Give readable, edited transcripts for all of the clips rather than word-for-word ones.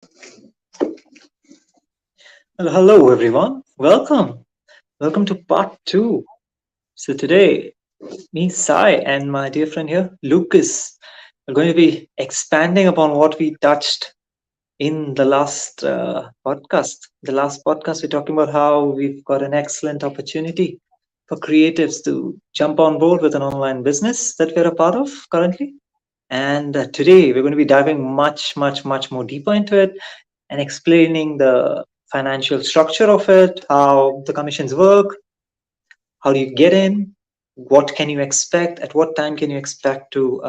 Well, hello everyone. Welcome. Welcome to part two. So today, me, Sai, and my dear friend here, Lucas, are going to be expanding upon what we touched in the last podcast. The last podcast, we're talking about how we've got an excellent opportunity for creatives to jump on board with an online business that we're a part of currently. And today, we're going to be diving much more deeper into it and explaining the financial structure of it, how the commissions work, how do you get in, what can you expect, at what time can you expect to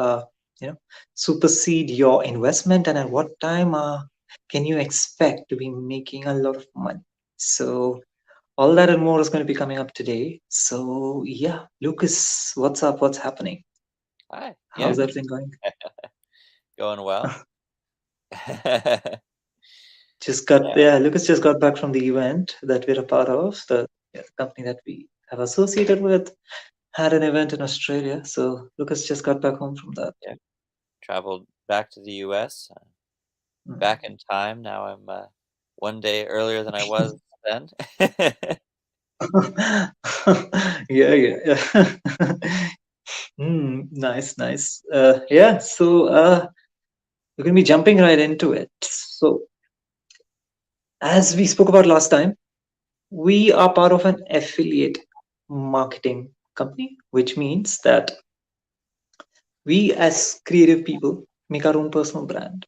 you know supersede your investment, and at what time can you expect to be making a lot of money. So all that and more is going to be coming up today. So yeah, Lucas, what's up? What's happening? Hi. Yeah, How's everything going? going well. Just got, Yeah, yeah, Lucas just got back from the event that we're a part of. The, yeah, the company that we have associated with had an event in Australia. So Lucas just got back home from that. yeah. Traveled back to the US, back Mm. in time. Now I'm one day earlier than I was then. Yeah. Nice. Yeah, so we're going to be jumping right into it. So, as we spoke about last time, we are part of an affiliate marketing company, which means that we as creative people make our own personal brand.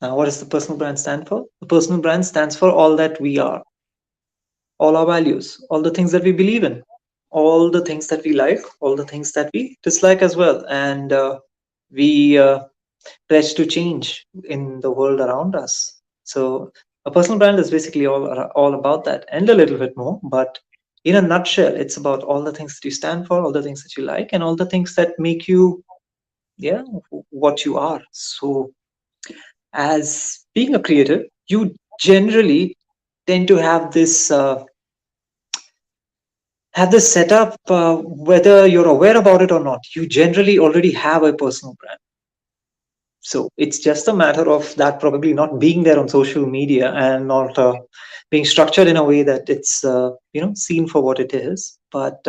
Now, what does the personal brand stand for? The personal brand stands for all that we are, all our values, all the things that we believe in, all the things that we like, all the things that we dislike as well. And we pledge to change in the world around us. So, a personal brand is basically all about that and a little bit more. But in a nutshell, it's about all the things that you stand for, all the things that you like, and all the things that make you, yeah, what you are. So, as being a creative, you generally tend to have this setup, whether you're aware about it or not. You generally already have a personal brand. So it's just a matter of that probably not being there on social media and not being structured in a way that it's seen for what it is. But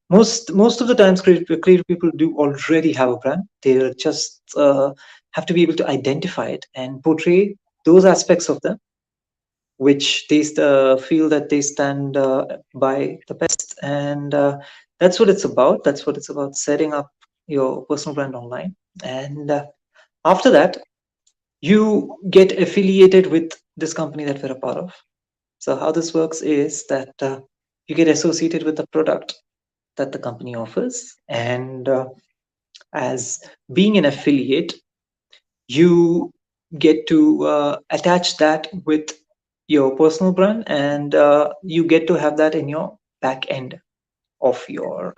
most of the times, creative people do already have a brand. They just have to be able to identify it and portray those aspects of them which they feel that they stand by the best. And that's what it's about. That's what it's about, setting up your personal brand online. And after that, you get affiliated with this company that we're a part of. So how this works is that you get associated with the product that the company offers. And as being an affiliate, you get to attach that with your personal brand, and you get to have that in your back end of your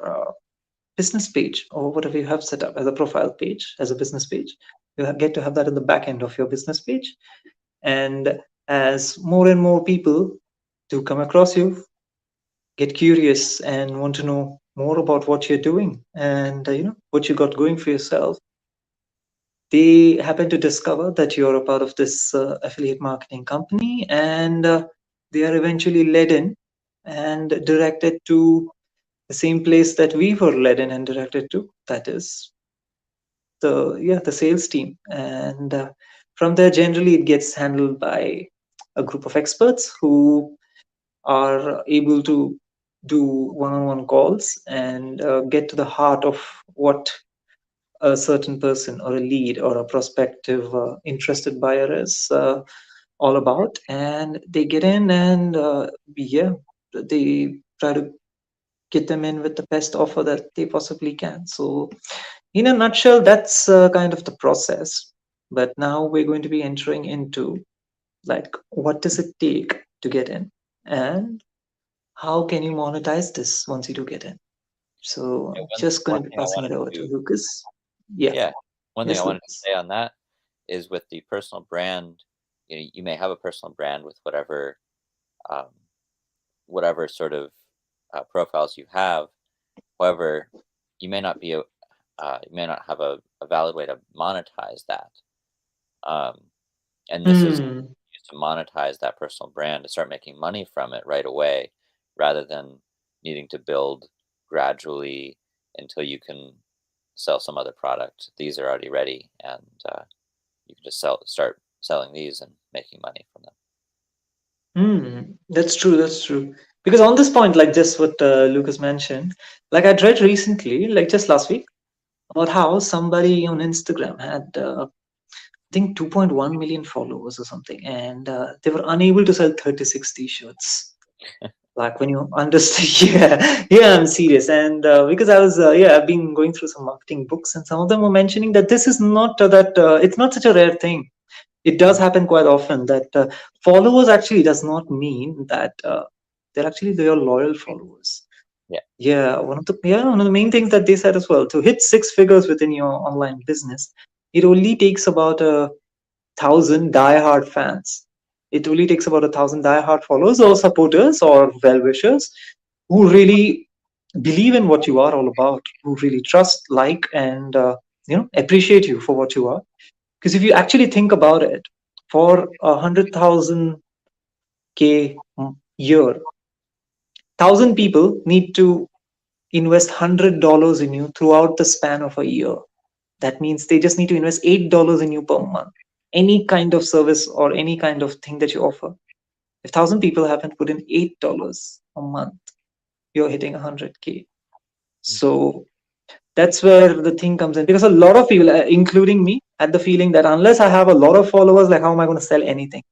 business page or whatever you have set up as a profile page, as a business page. You get to have that in the back end of your business page. And as more and more people do come across you, get curious and want to know more about what you're doing and what you got going for yourself, they happen to discover that you're a part of this affiliate marketing company, and they are eventually led in and directed to the same place that we were led in and directed to, that is the sales team. And from there, generally it gets handled by a group of experts who are able to do one-on-one calls and get to the heart of what a certain person or a lead or a prospective interested buyer is all about. And they get in and yeah, they try to get them in with the best offer that they possibly can. So in a nutshell, that's kind of the process. But now we're going to be entering into, like, what does it take to get in, and how can you monetize this once you do get in. So Yeah, I'm one just going one to be thing I passing wanted it over to to Lucas. Yeah. yeah, one thing I Yes, wanted to Lucas. say on that is with the personal brand, you may have a personal brand with um, whatever sort of profiles you have. However, you may not be you may not have a valid way to monetize that. Um, and this is Hmm. to monetize that personal brand, to start making money from it right away, rather than needing to build gradually until you can sell some other product. These are already ready, and you can just start selling these and making money from them. That's true. That's true. Because on this point, like just what Lucas mentioned, like I read recently, like just last week, about how somebody on Instagram had, I think, 2.1 million followers or something, and they were unable to sell 36 t-shirts. Like when you understand, yeah, I'm serious. And because I've been going through some marketing books, and some of them were mentioning that this is not it's not such a rare thing. It does Mhm. happen quite often that followers actually does not mean that they're actually your loyal followers. Yeah. Yeah, one of the main things that they said as well, to hit six figures within your online business, it only takes about 1,000 diehard fans. It only takes about 1,000 diehard followers or supporters or well-wishers who really believe in what you are all about, who really trust, like, and appreciate you for what you are. Because if you actually think about it, for 100,000 K year, 1,000 people need to invest $100 in you throughout the span of a year. That means they just need to invest $8 in you per month. Any kind of service or any kind of thing that you offer. If 1,000 people haven't put in $8 a month, you're hitting 100K. Mhm. So that's where the thing comes in, because a lot of people, including me, had the feeling that unless I have a lot of followers, like how am I going to sell anything?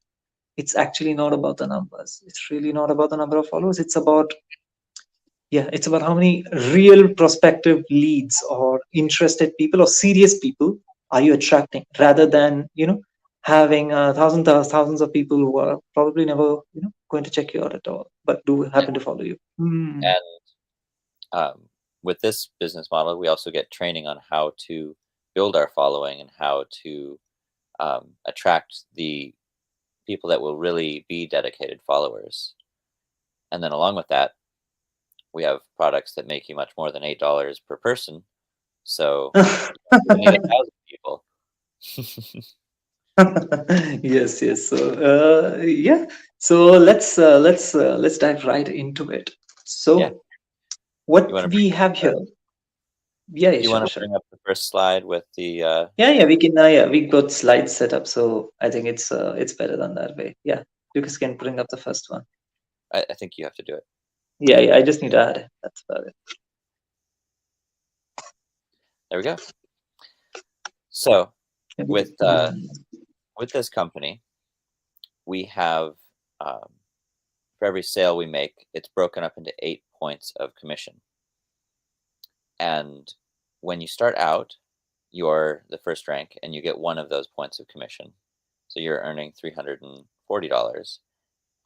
It's actually not about the numbers. It's really not about the number of followers. It's about how many real prospective leads or interested people or serious people are you attracting, rather than having thousands of people who are probably never going to check you out at all, but do Yeah. happen to follow you. And with this business model, we also get training on how to build our following and how to attract the people that will really be dedicated followers. And then along with that, we have products that make you much more than $8 per person. So you don't need 1,000 people. Yes, yes. So yeah. So let's dive right into it. Yeah. So You what want to we have bring here? Yeah, yeah, you want sure, to sure. bring up the first slide with the Yeah, we can. Yeah, we got slides set up, so I think it's better than that way. Yeah, Lucas can bring up the first one. I think you have to do it. Yeah, yeah. I just need to add it. That's about it. There we go. So with Mm. with this company, we have for every sale we make, it's broken up into 8 points of commission. And when you start out, you're the first rank and you get one of those points of commission. So you're earning $340.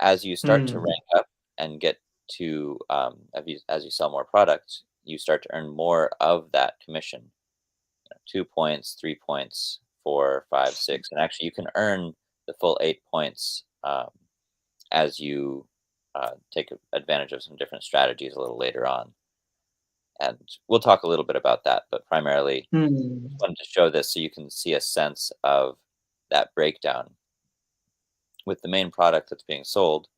As you start to Mm. rank up and get to, as you sell more products, you start to earn more of that commission. 2 points, 3 points, four, five, six. And actually, you can earn the full 8 points as you take advantage of some different strategies a little later on. And we'll talk a little bit about that, but primarily just Mm. wanted to show this so you can see a sense of that breakdown. With the main product that's being sold,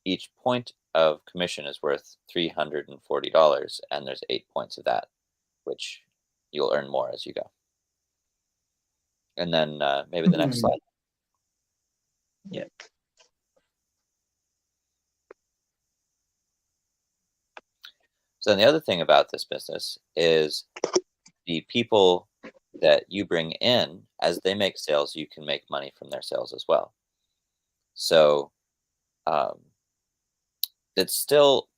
each point of commission is worth $340, and there's 8 points of that, which you'll earn more as you go. And then maybe the next Mm. slide. Yeah. So then the other thing about this business is the people that you bring in, as they make sales, you can make money from their sales as well. So um, it's still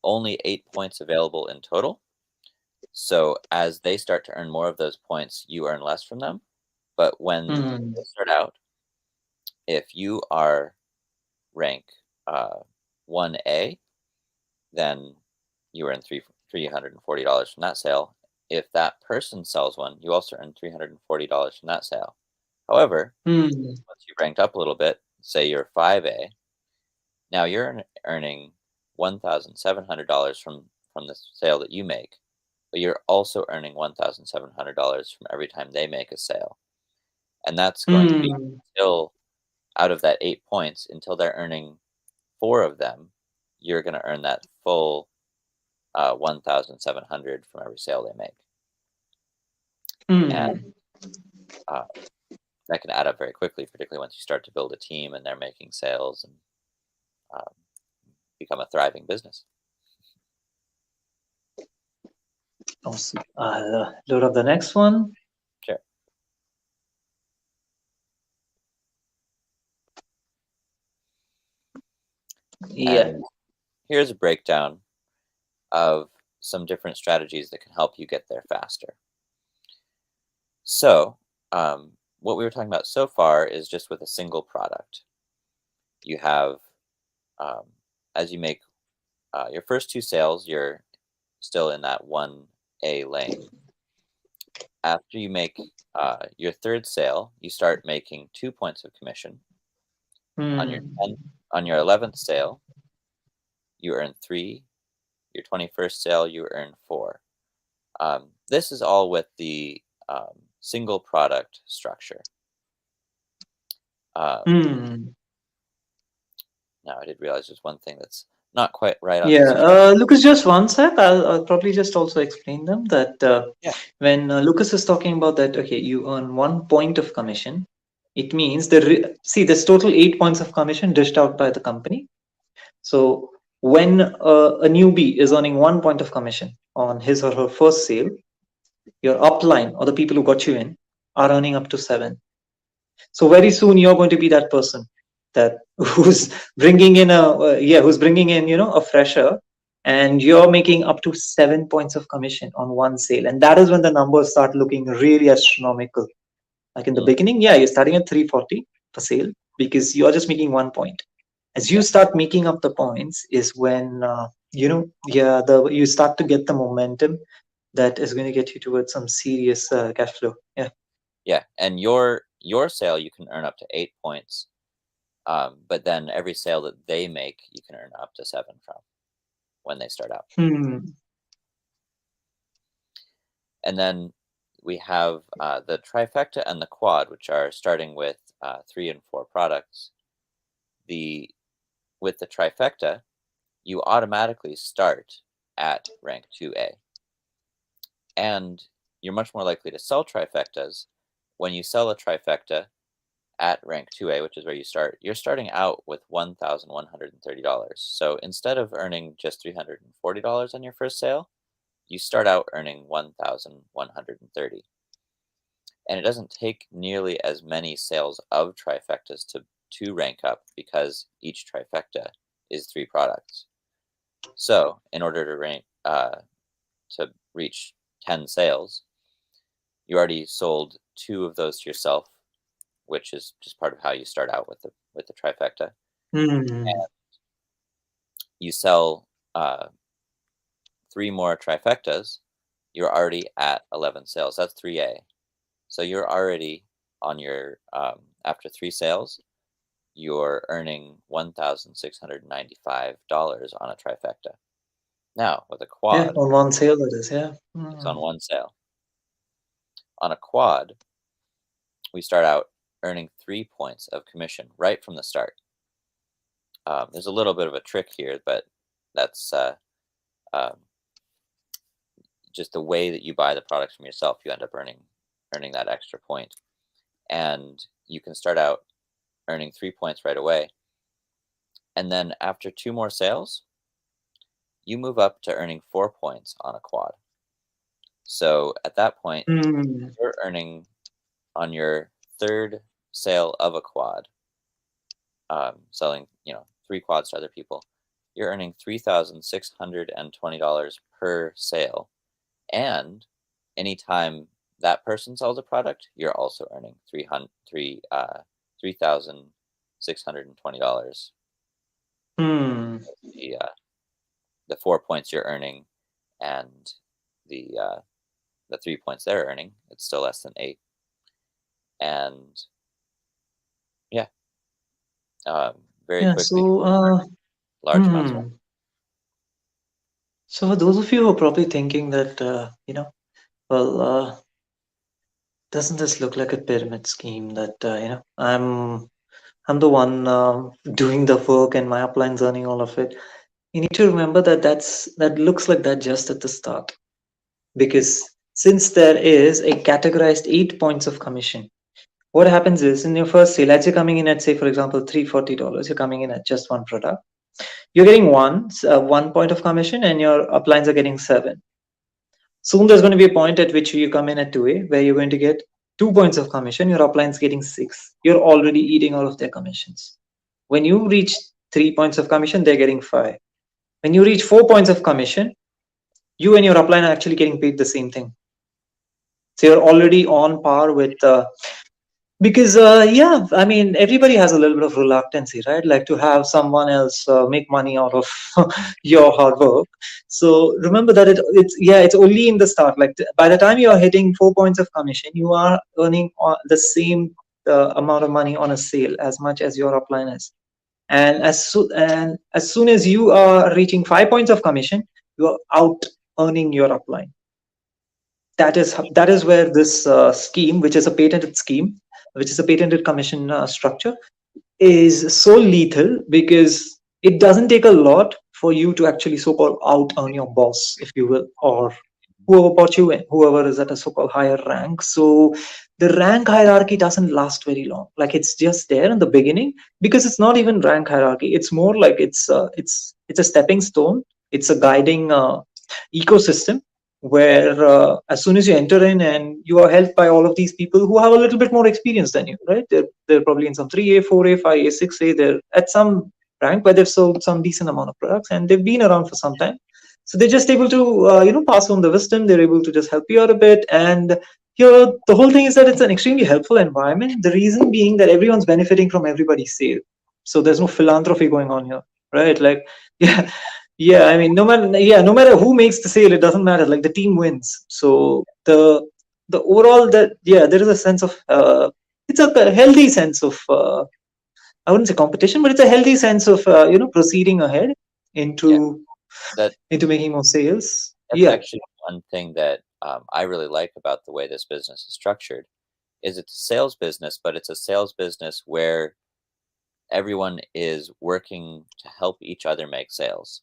only 8 points available in total. So as they start to earn more of those points, you earn less from them. But when Mm. they start out, if you are rank uh, 1A, then you earn $340 from that sale. If that person sells one, you also earn $340 from that sale. However, Mm. once you've ranked up a little bit, say you're 5A, now you're earning $1,700 from the sale that you make, but you're also earning $1,700 from every time they make a sale, and that's going to be Mm. until out of that 8 points, until they're earning 4 of them, you're going to earn that full 1,700 from every sale they make. And Hmm. uh, that can add up very quickly, particularly once you start to build a team and they're making sales and um, become a thriving business. Awesome. I'll load up the next one. Sure. Yeah. And here's a breakdown of some different strategies that can help you get there faster. So, what we were talking about so far is just with a single product. You have, um, as you make your first 2 sales, you're still in that 1A lane. After you make your third sale, you start making 2 points of commission. On your Hmm. 11th sale, you earn 3. Your 21st sale, you earn 4. This is all with the single product structure. Um, Hmm. Now, I did realize there's one thing that's not quite right on Yeah, this chart. Lucas, just one sec. I'll probably just also explain them that Yeah. when Lucas is talking about that, okay, you earn 1 point of commission. It means see, there's total 8 points of commission dished out by the company. So when a newbie is earning 1 point of commission on his or her first sale, your upline or the people who got you in are earning up to 7. So very soon you're going to be that person that who's bringing in who's bringing in a fresher, and you're making up to 7 points of commission on one sale, and that is when the numbers start looking really astronomical. Like in the Mm, beginning, yeah, you're starting at 340 per sale because you're just making 1 point. As you yeah. start making up the points is when you start to get the momentum that is going to get you towards some serious cash flow. Yeah. Yeah. And your sale, you can earn up to 8 points. But then every sale that they make, you can earn up to 7 from when they start out. Hmm. And then we have the trifecta and the quad, which are starting with 3 and 4 products. With the trifecta, you automatically start at rank 2A. And you're much more likely to sell trifectas when you sell a trifecta at rank 2A, which is where you start. You're starting out with $1,130. So instead of earning just $340 on your first sale, you start out earning $1,130. And it doesn't take nearly as many sales of trifectas to rank up, because each trifecta is 3 products. So in order to reach 10 sales, you already sold 2 of those to yourself, which is just part of how you start out with the trifecta. Hmm. And you sell 3 more trifectas, you're already at 11 sales. That's 3A. So you're already on your after 3 sales, you're earning $1,695 on a trifecta. Now with a Yeah, quad, on one sale that is. Yeah. it's on one sale. On a quad, we start out earning 3 points of commission right from the start. There's a little bit of a trick here, but that's um, just the way that you buy the products from yourself. You end up earning that extra point, and you can start out earning 3 points right away. And then after 2 more sales, you move up to earning 4 points on a quad. So at that point, Hmm. you're earning on your third sale of a quad, selling 3 quads to other people. You're earning $3,620 per sale, and anytime that person sells a product, you're also earning $3,620. Hmm. The 4 points you're earning, and the 3 points they're earning, it's still less than 8. And yeah, very Yeah. quickly So, large amounts of money. hmm. So for those of you who are probably thinking that, well, doesn't this look like a pyramid scheme that, I'm I'm the one doing the work, and my upline's earning all of it. You need to remember that that looks like that just at the start, because since there is a categorized 8 points of commission, what happens is in your first sale, as you're coming in at, say, for example, $340, you're coming in at just one product. You're getting 1 point of commission, and your uplines are getting 7. Soon there's going to be a point at which you come in at 2A, where you're going to get 2 points of commission. Your upline's getting 6. You're already eating all of their commissions. When you reach 3 points of commission, they're getting 5. When you reach 4 points of commission, you and your upline are actually getting paid the same thing. So you're already on par with because yeah, I mean, everybody has a little bit of reluctancy, right? Like to have someone else make money out of your hard work. So remember that it's yeah, it's only in the start. Like by the time you are hitting 4 points of commission, you are earning the same amount of money on a sale as much as your upline is. And as soon as you are reaching 5 points of commission, you are out earning your upline. That is where this scheme, which is a patented scheme, which is a patented commission structure, is so lethal, because it doesn't take a lot for you to actually so-called out earn your boss, if you will, or whoever bought you in, whoever is at a so-called higher rank. So the rank hierarchy doesn't last very long. Like it's just there in the beginning, because it's not even rank hierarchy. It's more like it's a stepping stone. It's a guiding ecosystem, where as soon as you enter in, and you are helped by all of these people who have a little bit more experience than you, right? They're probably in some 3A, 4A, 5A, 6A. They're at some rank where they've sold some decent amount of products, and they've been around for some time. So they're just able to, pass on the wisdom. They're able to just help you out a bit. And here, the whole thing is that it's an extremely helpful environment. The reason being that everyone's benefiting from everybody's sale. So there's no philanthropy going on here, right? Like, yeah, yeah. I mean, no matter who makes the sale, it doesn't matter. Like the team wins. So the overall, that yeah, there is a sense of it's a healthy sense of I wouldn't say competition, but it's a healthy sense of proceeding ahead Yeah, into that making more sales. that's Yeah. actually one thing that I really like about the way this business is structured. Is it's a sales business, but it's a sales business where everyone is working to help each other make sales,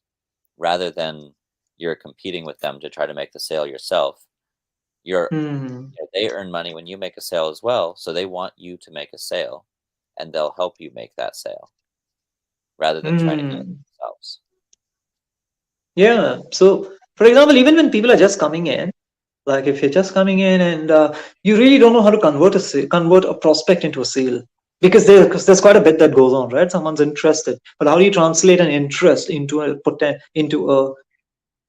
rather than you're competing with them to try to make the sale yourself. You're Hmm. They earn money when you make a sale as well, so they want you to make a sale, and they'll help you make that sale rather than trying to do it Hmm. themselves. Yeah. So, for example, even when people are just coming in, like if you're just coming in, and you really don't know how to convert a prospect into a sale, because there's quite a bit that goes on, right? Someone's interested, but how do you translate an interest into a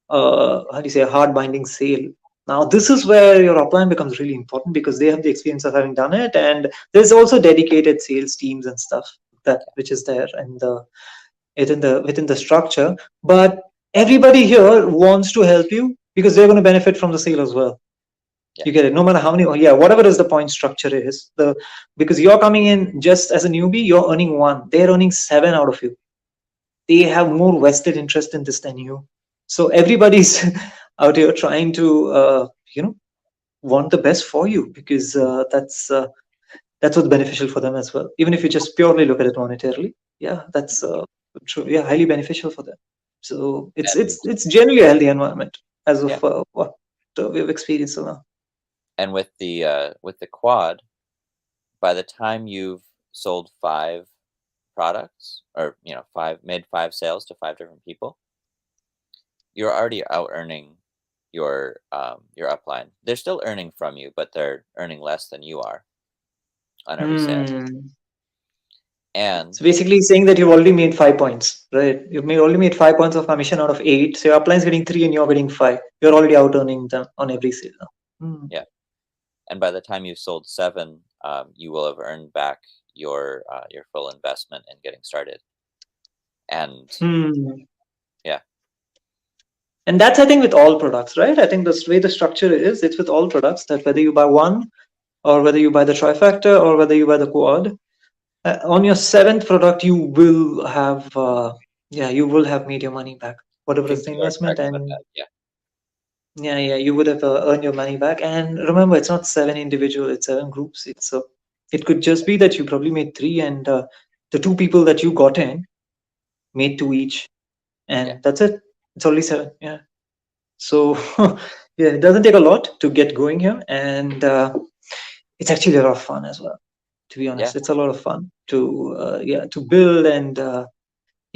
how do you say, a hard binding sale? Now, this is where your upline becomes really important, because they have the experience of having done it, and there's also dedicated sales teams and stuff that which is there, and within the structure. But everybody here wants to help you, because they're going to benefit from the sale as well. Yeah, You get it, no matter how many, yeah, whatever is the point structure is, because you're coming in just as a newbie, you're earning 1, they're earning 7 out of you. They have more vested interest in this than you. So everybody's out here trying to want the best for you, because that's what's beneficial for them as well. Even if you just purely look at it monetarily, yeah, that's true. Yeah, highly beneficial for them. So it's and it's it's generally a healthy environment, as yeah, of what we've experienced so now. and with the quad, by the time you've sold 5 products, or five made 5 sales to 5 different people, you're already out earning your upline. They're still earning from you, but they're earning less than you are on every sale. Hmm. And So basically, saying that you've already made 5 points, right? Only made 5 points of commission out of 8. So your upline's getting 3, and you're getting 5. You're already out earning them on every sale now. Hmm. yeah, and by the time you've sold 7, you will have earned back your full investment in getting started. And Hmm. yeah, And that's, I think, with all products, right? I think the way the structure is, it's with all products, that whether you buy one, or whether you buy the trifecta, or whether you buy the quad, on your 7th product, you will have made your money back, whatever is the you are investment. correct about And that. Yeah, yeah, you would have earned your money back. And remember, it's not 7 individual, it's 7 groups. It could just be that you probably made 3, and the two people that you got in made two each, Yeah. and that's it. It's only seven. Yeah. So yeah, it doesn't take a lot to get going here, and it's actually a lot of fun as well. To be Yeah. honest, it's a lot of fun to yeah, to build and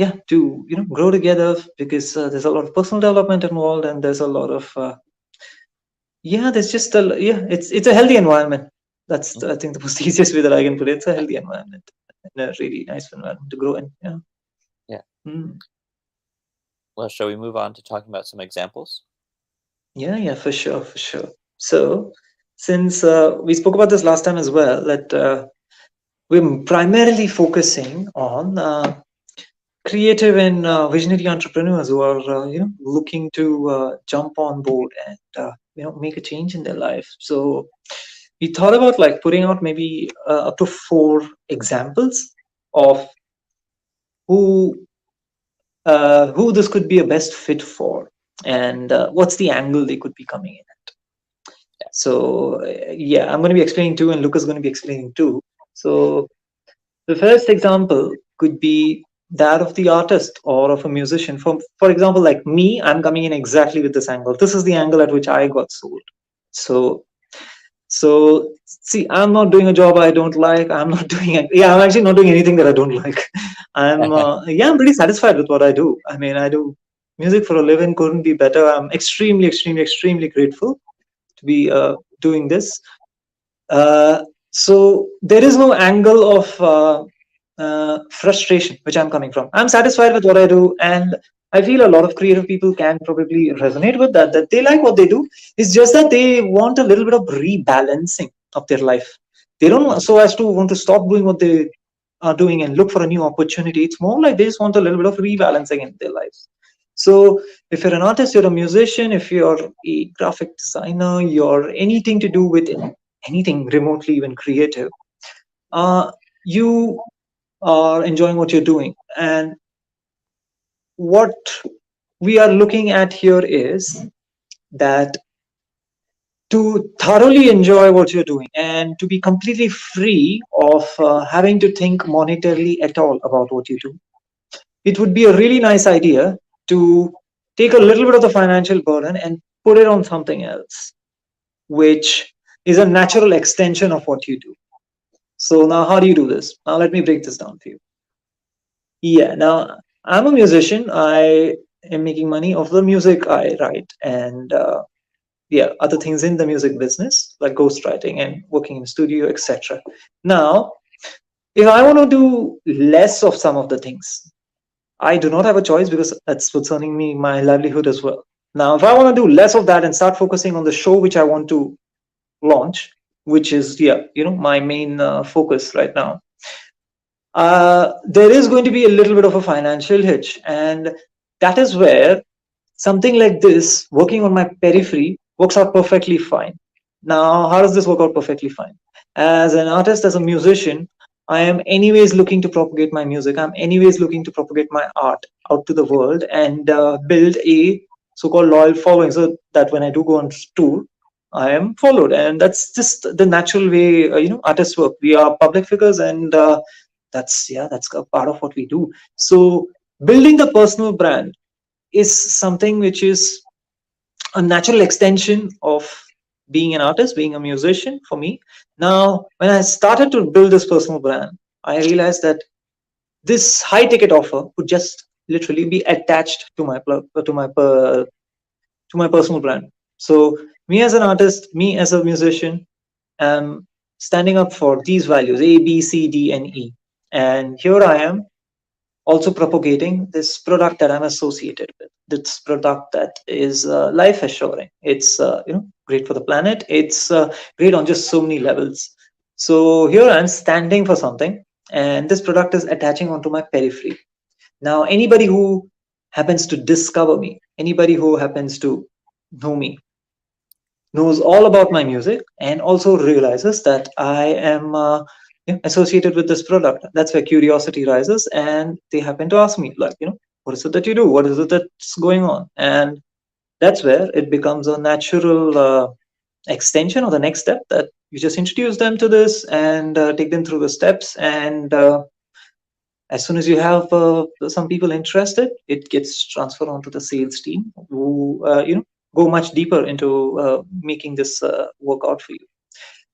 yeah, to grow together, because there's a lot of personal development involved, and there's a lot of yeah, there's just a yeah, it's a healthy environment. That's Mhm. I think the most easiest way that I can put it. It's a healthy environment and a really nice environment to grow in. Yeah. Yeah. Mm. Well, shall we move on to talking about some examples? Yeah, yeah, for sure, for sure. So, since we spoke about this last time as well, that we're primarily focusing on creative and visionary entrepreneurs who are looking to jump on board and make a change in their life. So we thought about like putting out maybe up to 4 examples of who who this could be a best fit for, and what's the angle they could be coming in at. Yeah. So yeah, I'm going to be explaining two, and Luca's going to be explaining two. So the first example could be that of the artist or of a musician. For example, like me, I'm coming in exactly with this angle. This is the angle at which I got sold. So see, I'm not doing a job I don't like. I'm not doing yeah, I'm actually not doing anything that I don't like. I'm yeah, I'm pretty satisfied with what I do. I mean, I do music for a living. Couldn't be better. I'm extremely, extremely, extremely grateful to be doing this. So there is no angle of frustration which I'm coming from. I'm satisfied with what I do, and I feel a lot of creative people can probably resonate with that. That they like what they do. It's just that they want a little bit of rebalancing of their life. They don't Mhm. so as to want to stop doing what they are doing and look for a new opportunity. It's more like they just want a little bit of rebalancing in their lives. So if you're an artist, you're a musician, if you're a graphic designer, you're anything to do with anything remotely even creative, you are enjoying what you're doing. And what we are looking at here is that to thoroughly enjoy what you're doing and to be completely free of having to think monetarily at all about what you do, it would be a really nice idea to take a little bit of the financial burden and put it on something else, which is a natural extension of what you do. So now, how do you do this? Now, let me break this down for you. Yeah, now I'm a musician. I am making money off the music I write, and yeah, other things in the music business like ghostwriting and working in studio, etc. Now, if I want to do less of some of the things, I do not have a choice because that's what's earning me my livelihood as well. Now, if I want to do less of that and start focusing on the show which I want to launch, which is yeah, my main focus right now, there is going to be a little bit of a financial hitch, and that is where something like this working on my periphery works out perfectly fine. Now, how does this work out perfectly fine? As an artist, as a musician, I am anyways looking to propagate my music. I'm anyways looking to propagate my art out to the world and build a so-called loyal following, so that when I do go on tour, I am followed. And that's just the natural way artists work. We are public figures, and that's a part of what we do. So building the personal brand is something which is a natural extension of being an artist, being a musician for me. Now, when I started to build this personal brand, I realized that this high ticket offer could just literally be attached to my personal brand. So me as an artist, me as a musician, am standing up for these values A, B, C, D, and E. And here I am also propagating this product that I'm associated with. This product that is life assuring. It's great for the planet. It's great on just so many levels. So here I'm standing for something, and this product is attaching onto my periphery. Now, anybody who happens to discover me, anybody who happens to know me, knows all about my music and also realizes that I am associated with this product. That's where curiosity rises, and they happen to ask me, like, what is it that you do? What is it that's going on? And that's where it becomes a natural extension or the next step, that you just introduce them to this and take them through the steps, and As soon as you have some people interested, it gets transferred onto the sales team who go much deeper into making this work out for you.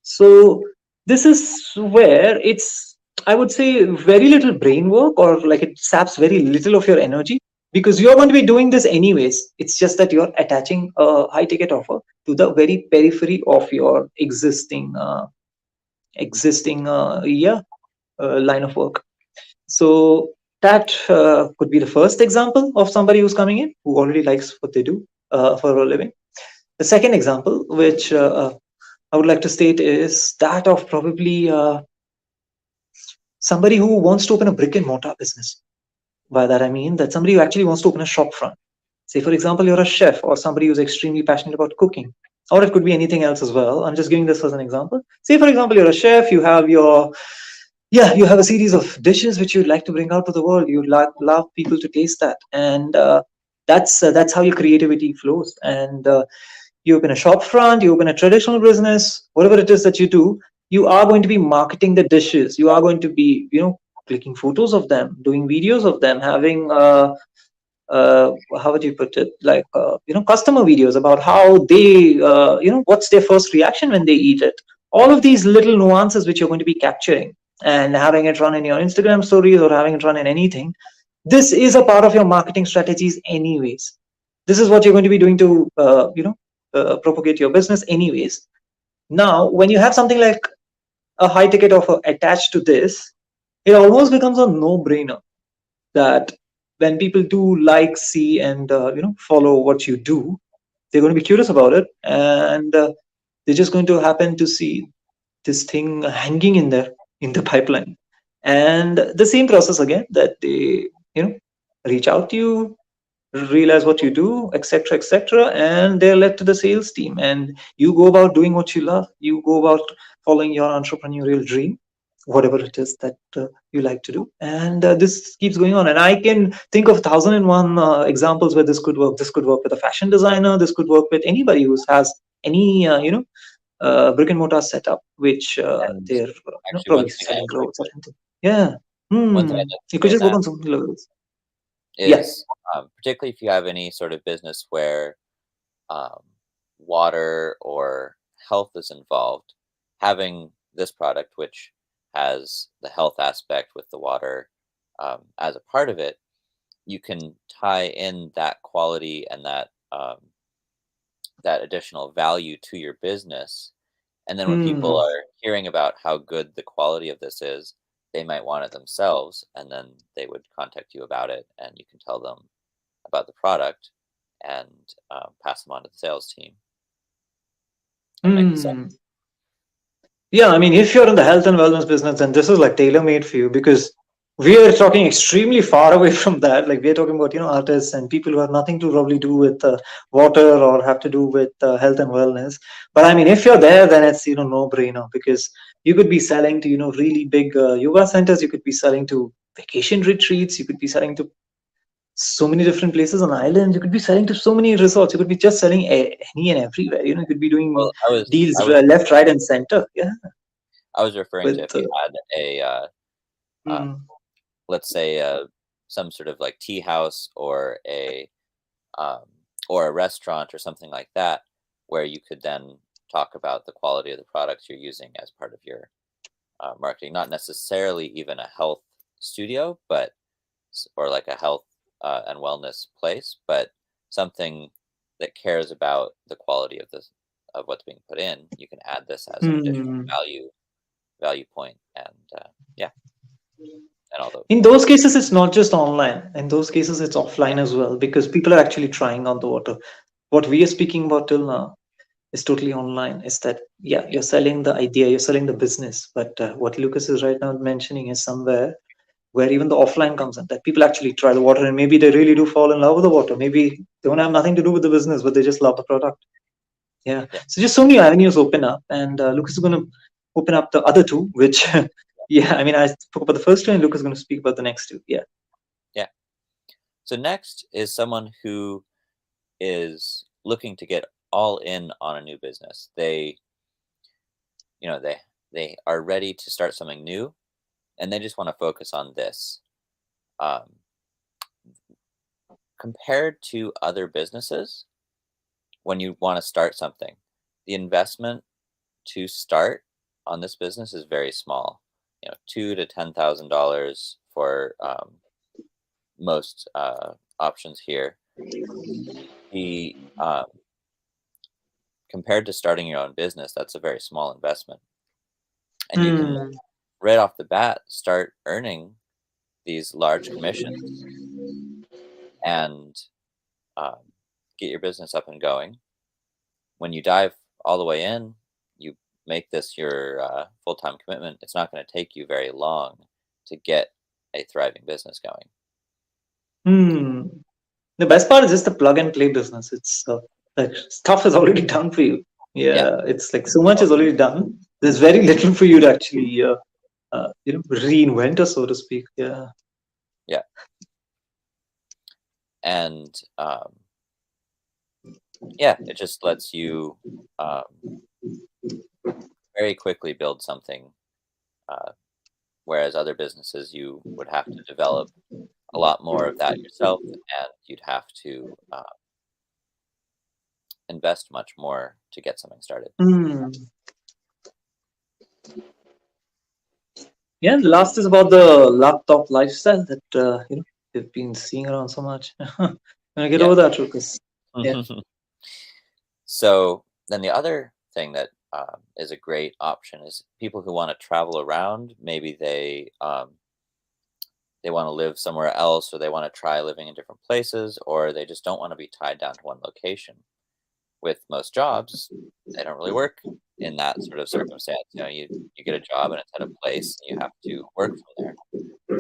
So this is where it's, I would say, very little brain work, or like it saps very little of your energy, because you're going to be doing this anyways. It's just that you're attaching a high ticket offer to the very periphery of your existing line of work. So that could be the first example of somebody who's coming in who already likes what they do for a living. The second example, which I would like to state, is that of probably somebody who wants to open a brick and mortar business. By that I mean that somebody who actually wants to open a shop front. Say, for example, you're a chef or somebody who's extremely passionate about cooking, or it could be anything else as well. I'm just giving this as an example. Say, for example, you're a chef, you have you have a series of dishes which you'd like to bring out to the world. You'd love people to taste that, and that's how your creativity flows. And you open a shop front, you open a traditional business, whatever it is that you do, you are going to be marketing the dishes. You are going to be, clicking photos of them, doing videos of them, having how would you put it, like customer videos about how they what's their first reaction when they eat it. All of these little nuances which you're going to be capturing and having it run in your Instagram stories or having it run in anything, this is a part of your marketing strategies anyways. This is what you're going to be doing to propagate your business anyways. Now when you have something like a high ticket offer attached to this, it almost becomes a no brainer that when people do like, see, and follow what you do, they're going to be curious about it, and they're just going to happen to see this thing hanging in there in the pipeline. And the same process again, that they reach out to you, realize what you do, etc., etc., and they're led to the sales team, and you go about doing what you love. You go about following your entrepreneurial dream, whatever it is that you like to do, and this keeps going on. And I can think of 1,001 examples where this could work. This could work with a fashion designer. This could work with anybody who has any brick and mortar setup, which And they're actually, probably selling clothes or anything. Yeah. one thing Hmm. I'd like to You could say in just work that on some levels. Yeah. is, particularly if you have any sort of business where um, water or health is involved, having this product, which has the health aspect with the water as a part of it, you can tie in that quality and that additional value to your business. And then when people Hmm. are hearing about how good the quality of this is, they might want it themselves, and then they would contact you about it, and you can tell them about the product and pass them on to the sales team and make the sale. Hmm. Yeah, I mean, if you're in the health and wellness business, then this is like tailor-made for you, because we are talking extremely far away from that. Like we're talking about, artists and people who have nothing to probably do with water or have to do with health and wellness. But I mean, if you're there, then it's, no-brainer, because you could be selling to, really big yoga centers. You could be selling to vacation retreats. You could be selling to so many different places on islands. You could be selling to so many resorts. You could be just selling any and everywhere. You could be doing Well, I deals was left, right, and center. Yeah. I was referring to With if you had um, mm, let's say some sort of like tea house um, or a restaurant or something like that, where you could then talk about the quality of the products you're using as part of your marketing. Not necessarily even a health studio, but or like a health and wellness place, but something that cares about the quality of this of what's being put in. You can add this as an additional mm. value point, and yeah, and all those. In those cases, it's not just online. In those cases, it's offline as well, because people are actually trying on the water. What we are speaking about till now is totally online. Is that, yeah, Yeah, you're selling the idea, you're selling the business, but what Lucas is right now mentioning is somewhere where even the offline comes in, that people actually try the water, and maybe they really do fall in love with the water. Maybe they don't have nothing to do with the business, but they just love the product. Yeah. yeah, So just so many avenues open up, and Lucas is going to open up the other two, which, yeah, I mean, I spoke about the first two, and Lucas is going to speak about the next two. Yeah. yeah. So next is someone who is looking to get all in on a new business. They they are ready to start something new, and they just want to focus on this. um, compared to other businesses, when you want to start something, the investment to start on this business is very small. Two to $10,000 for most options here. The Compared to starting your own business, that's a very small investment, and you can Hmm. right off the bat start earning these large commissions and um, get your business up and going. When you dive all the way in, you make this your full-time commitment. It's not going to take you very long to get a thriving business going. Hmm. The best part is just the plug and play business. It's like stuff is already done for you. Yeah, Yeah, it's like so much is already done. There's very little for you to actually, reinvent, or so to speak. Yeah. yeah, and yeah, it just lets you um, very quickly build something, uh, whereas other businesses you would have to develop a lot more of that yourself, and you'd have to invest much more to get something started. Hmm. Yeah. The last is about the laptop lifestyle that we've been seeing around so much. When I get Yeah. over that, Lucas. Yeah. So then the other thing that is a great option is people who want to travel around. Maybe they want to live somewhere else, or they want to try living in different places, or they just don't want to be tied down to one location. With most jobs, they don't really work in that sort of circumstance. You get a job and it's at a place, and you have to work from there.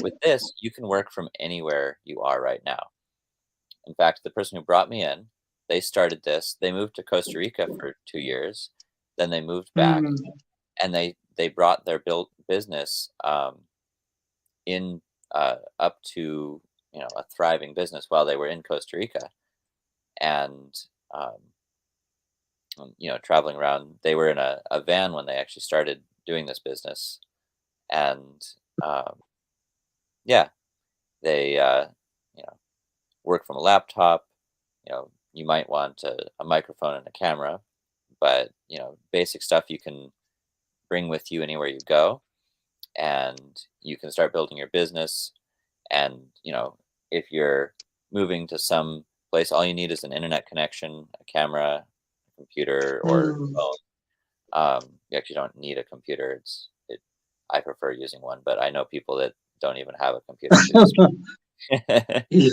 With this, you can work from anywhere you are right now. In fact, the person who brought me in, they started this. They moved to Costa Rica for 2 years, then they moved back, Hmm. and they brought their built business in up to a thriving business while they were in Costa Rica, and um, traveling around. They were in a van when they actually started doing this business, and um, yeah, they work from a laptop. You might want a microphone and a camera, but basic stuff you can bring with you anywhere you go, and you can start building your business. And if you're moving to some place, all you need is an internet connection, a camera, a computer, or Hmm. phone. You actually don't need a computer. I prefer using one, but I know people that don't even have a computer, so Yeah. you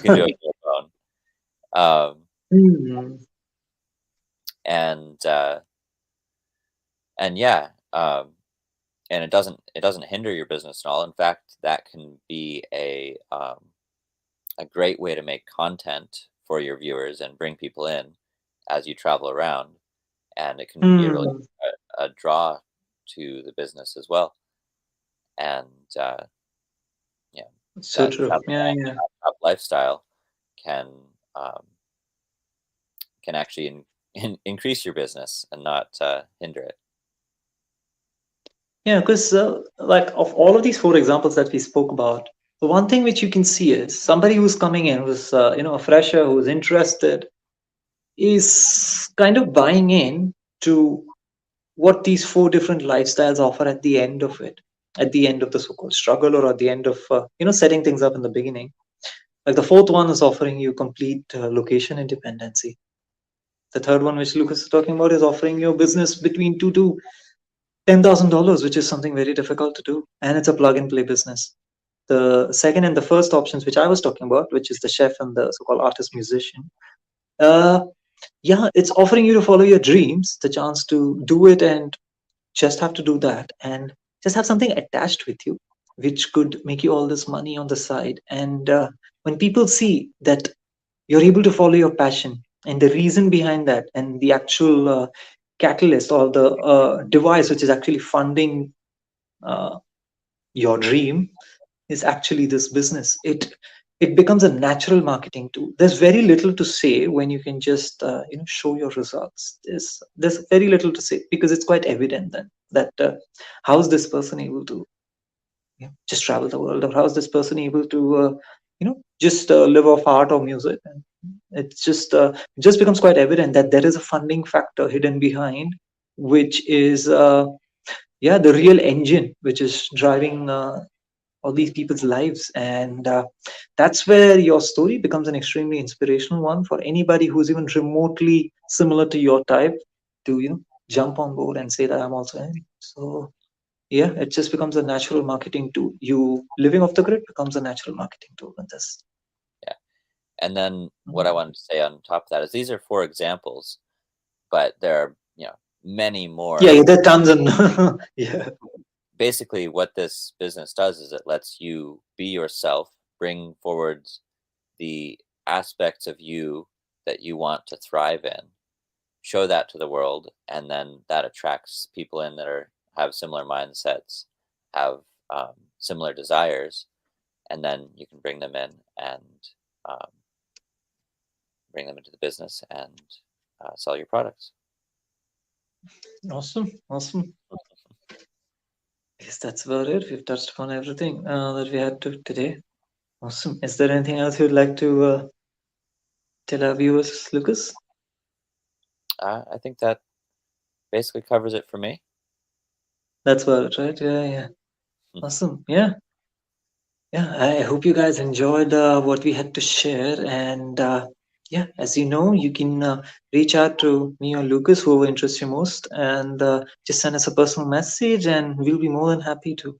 can do it with your phone. Hmm. And and yeah, and it doesn't hinder your business at all. In fact, that can be a great way to make content for your viewers and bring people in as you travel around, and it can be a really Hmm. a draw to the business as well. And yeah, So that true. traveling Yeah. around Yeah. that lifestyle can um, can actually increase your business and not hinder it. Yeah, because like of all of these four examples that we spoke about, the one thing which you can see is somebody who's coming in, who's a fresher, who's interested, is kind of buying in to what these four different lifestyles offer at the end of it, at the end of the so-called struggle, or at the end of setting things up in the beginning. Like the fourth one is offering you complete location independency. The third one, which Lucas is talking about, is offering you a business between two to $10,000, which is something very difficult to do, and it's a plug and play business. The second and the first options, which I was talking about, which is the chef and the so-called artist musician, uh, yeah, it's offering you to follow your dreams, the chance to do it, and just have to do that, and just have something attached with you, which could make you all this money on the side. And when people see that you're able to follow your passion and the reason behind that, and the actual catalyst or the device which is actually funding uh, your dream is actually this business, it becomes a natural marketing tool. There's very little to say when you can just show your results. There's very little to say because it's quite evident then that how's this person able to just travel the world? Or how is this person able to just live off art or music? And it's just becomes quite evident that there is a funding factor hidden behind, which is the real engine which is driving all these people's lives. And that's where your story becomes an extremely inspirational one for anybody who's even remotely similar to your type to jump on board and say that I'm also in. So yeah, it just becomes a natural marketing tool. You living off the grid becomes a natural marketing tool in this. Yeah. And then what I Mhm. wanted to say on top of that is these are 4 examples, but there are, many Yeah, more. yeah, there are tons and yeah. Basically, what this business does is it lets you be yourself, bring forward the aspects of you that you want to thrive in, show that to the world, and then that attracts people in that have similar mindsets, have similar desires, and then you can bring them in and um, bring them into the business and sell your products. Awesome, awesome. I guess that's about it. We've touched upon everything that we had to today. Awesome. Is there anything else you'd like to tell our viewers, Lucas? I think that basically covers it for me. That's about it, right? Yeah, yeah. Awesome. Yeah, yeah. I hope you guys enjoyed what we had to share. And yeah, as you know, you can reach out to me or Lucas, whoever interests you most, and just send us a personal message, and we'll be more than happy to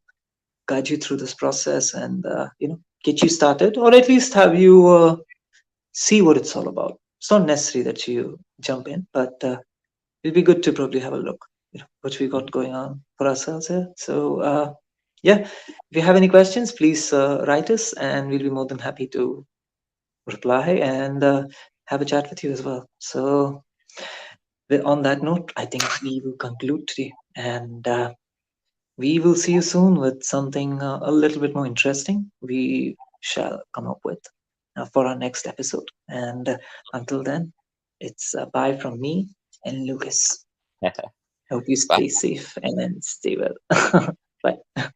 guide you through this process and get you started, or at least have you see what it's all about. It's not necessary that you jump in, but it'll be good to probably have a look, what we got going on for ourselves here. So yeah, if you have any questions, please write us, and we'll be more than happy to reply and have a chat with you as well. So on that note, I think we will conclude today, and we will see you soon with something a little bit more interesting we shall come up with for our next episode. And until then, it's bye from me and Lucas. Hope you Bye. stay safe and then stay well. Bye.